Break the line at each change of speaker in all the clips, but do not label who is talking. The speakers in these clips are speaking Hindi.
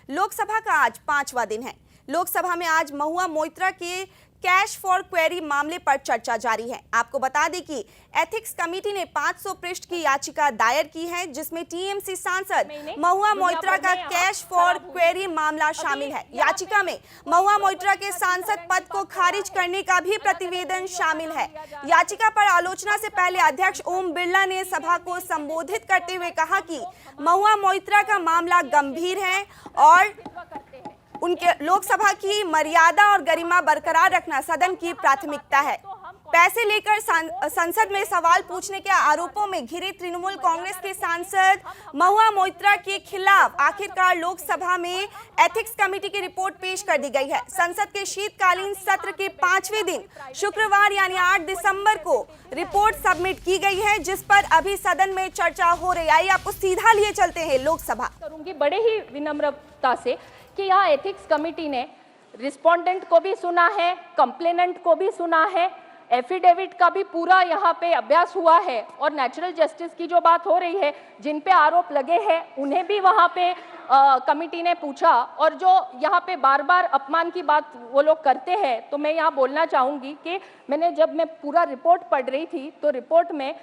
लोकसभा का आज 5वां दिन है। लोकसभा में आज महुआ मोइत्रा के कैश फॉर क्वेरी मामले पर चर्चा जारी है। आपको बता दें कि एथिक्स कमेटी ने 500 पृष्ठ की याचिका दायर की है, जिसमें टीएमसी सांसद महुआ मोइत्रा का कैश फॉर क्वेरी मामला शामिल है। याचिका में महुआ मोइत्रा के सांसद पद को खारिज करने का भी प्रतिवेदन शामिल है। याचिका पर आलोचना से पहले अध्यक्ष ओम बिरला ने सभा को संबोधित करते हुए कहा कि महुआ मोइत्रा का मामला गंभीर है और उनके लोकसभा की मर्यादा और गरिमा बरकरार रखना सदन की प्राथमिकता है। पैसे लेकर संसद में सवाल पूछने के आरोपों में घिरे तृणमूल कांग्रेस के सांसद महुआ मोइत्रा के खिलाफ आखिरकार लोकसभा में एथिक्स कमेटी की रिपोर्ट पेश कर दी गई है। संसद के शीतकालीन सत्र के 5वें दिन शुक्रवार यानी 8 दिसंबर को रिपोर्ट सबमिट की गई है, जिस पर अभी सदन में चर्चा हो रही है। आइए आपको सीधा लिए चलते हैं लोकसभा।
करूंगी बड़े ही विनम्रता से कि यहाँ एथिक्स कमेटी ने रिस्पोंडेंट को भी सुना है, कंप्लेनेंट को भी सुना है, एफिडेविट का भी पूरा यहाँ पे अभ्यास हुआ है और नेचुरल जस्टिस की जो बात हो रही है, जिन पे आरोप लगे हैं उन्हें भी वहाँ पे कमेटी ने पूछा। और जो यहाँ पे बार बार अपमान की बात वो लोग करते हैं, तो मैं यहाँ बोलना चाहूँगी कि जब मैं पूरा रिपोर्ट पढ़ रही थी तो रिपोर्ट में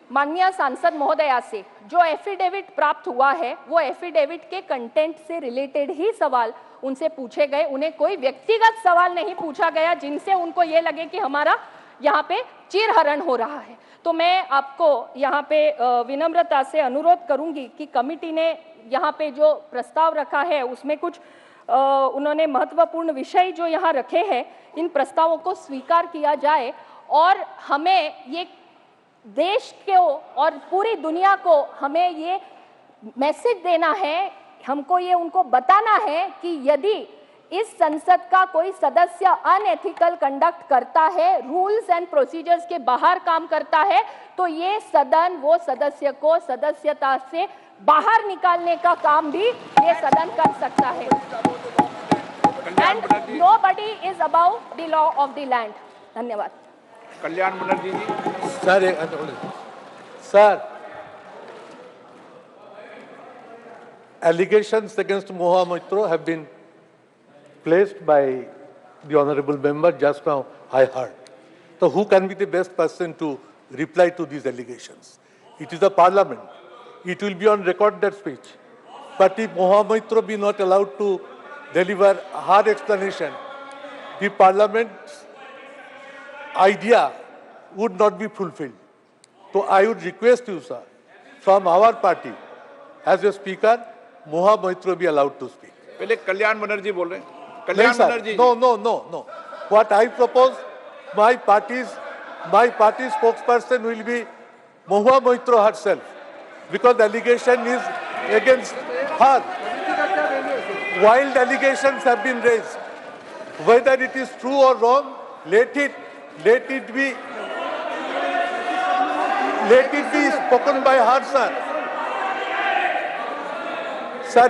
माननीय सांसद महोदया से जो एफिडेविट प्राप्त हुआ है, वो एफिडेविट के कंटेंट से रिलेटेड ही सवाल उनसे पूछे गए। उन्हें कोई व्यक्तिगत सवाल नहीं पूछा गया जिनसे उनको ये लगे कि हमारा यहाँ पे चीरहरण हो रहा है। तो मैं आपको यहाँ पे विनम्रता से अनुरोध करूंगी कि कमिटी ने यहाँ पे जो प्रस्ताव रखा है उसमें कुछ उन्होंने महत्वपूर्ण विषय जो यहाँ रखे हैं, इन प्रस्तावों को स्वीकार किया जाए और हमें ये देश को और पूरी दुनिया को हमें ये मैसेज देना है, हमको ये उनको बताना है कि यदि इस संसद का कोई सदस्य अनएथिकल कंडक्ट करता है, रूल्स एंड प्रोसीजर्स के बाहर काम करता है, तो ये सदन वो सदस्य को सदस्यता से बाहर निकालने का काम भी ये सदन कर सकता है। And nobody is about the law of the land. धन्यवाद।
कल्याण बनर्जी जी।
Sir, allegations against Mahua Moitra have been placed by the honorable member just now, I heard. So who can be the best person to reply to these allegations? It is the parliament. It will be on record, that speech. But if Mahua Moitra be not allowed to deliver her explanation, the parliament's idea would not be fulfilled. So I would request you, sir, from our party, as a speaker, Mahua Moitra be allowed to speak.
पहले कल्याण बनर्जी बोल रहे हैं। Kalyan Banerjee.
No. What I propose, my party's spokesperson will be Mahua Moitra herself, because the allegation is against her. Wild allegations have been raised. Whether it is true or wrong, let it be spoken by her, sir. Sir,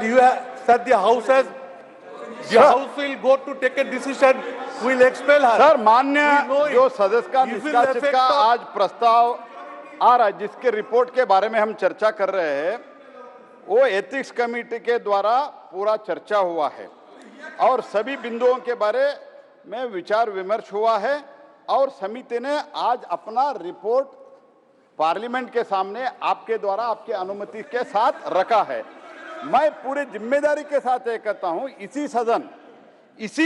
the House will go to take a decision, will expel her.
Sir, मान्य जो सदस्य का निष्कासित का आज प्रस्ताव आ रहा है, जिसके रिपोर्ट के बारे में हम चर्चा कर रहे हैं, वो एथिक्स कमेटी के द्वारा पूरा चर्चा हुआ है और सभी बिंदुओं के बारे में विचार विमर्श हुआ है और समिति ने आज अपना रिपोर्ट पार्लियामेंट के सामने आपके द्वारा आपके अनुमति के साथ रखा है। मैं पूरी जिम्मेदारी के साथ ये कहता हूं, इसी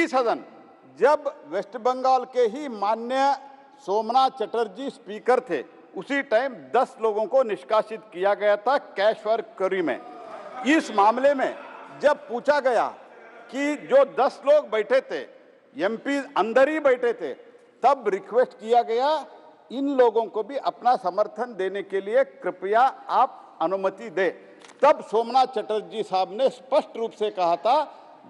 सदन जब वेस्ट बंगाल के ही माननीय सोमनाथ चटर्जी स्पीकर थे, उसी टाइम 10 लोगों को निष्कासित किया गया था कैश फॉर क्वेरी में। इस मामले में जब पूछा गया कि जो 10 लोग बैठे थे, एमपी अंदर ही बैठे थे, तब रिक्वेस्ट किया गया इन लोगों को भी अपना समर्थन देने के लिए कृपया आप अनुमति दें। तब सोमनाथ चटर्जी साहब ने स्पष्ट रूप से कहा था,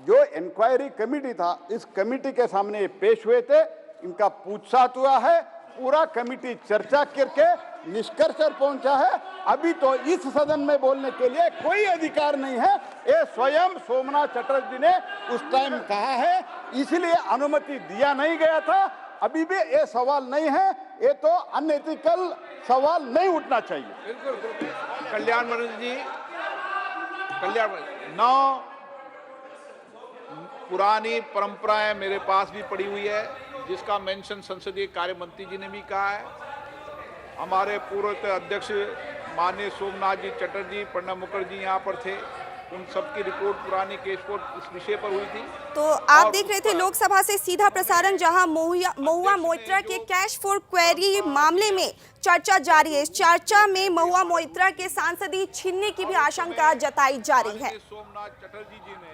जो इंक्वायरी कमेटी था, इस कमेटी के सामने पेश हुए थे, इनका पूछताछ हुआ है, पूरा कमेटी चर्चा करके निष्कर्ष पर पहुंचा है। अभी तो इस सदन में बोलने के लिए कोई अधिकार नहीं है, ये स्वयं सोमनाथ चटर्जी ने उस टाइम कहा है, इसलिए अनुमति दिया नहीं गया था। अभी भी ये सवाल नहीं है, ये तो अनएथिकल सवाल नहीं उठना चाहिए।
बिल्कुल। कल्याण बनर्जी जी, कल्याण। नाउ पुरानी परंपराएं मेरे पास भी पड़ी हुई है, जिसका मेंशन संसदीय कार्य मंत्री जी ने भी कहा है। हमारे पूर्व अध्यक्ष माननीय सोमनाथ जी चटर्जी, प्रणब मुखर्जी यहाँ पर थे, उन सबकी रिपोर्ट पुरानी केस को इस विषय पर हुई थी।
तो आप देख रहे थे लोकसभा से सीधा प्रसारण, जहां महुआ मोइत्रा के कैश फॉर क्वेरी मामले में चर्चा जारी है। इस चर्चा में महुआ मोइत्रा के सांसदी छीनने की भी आशंका जताई जा रही है।
सोमनाथ चटर्जी जी ने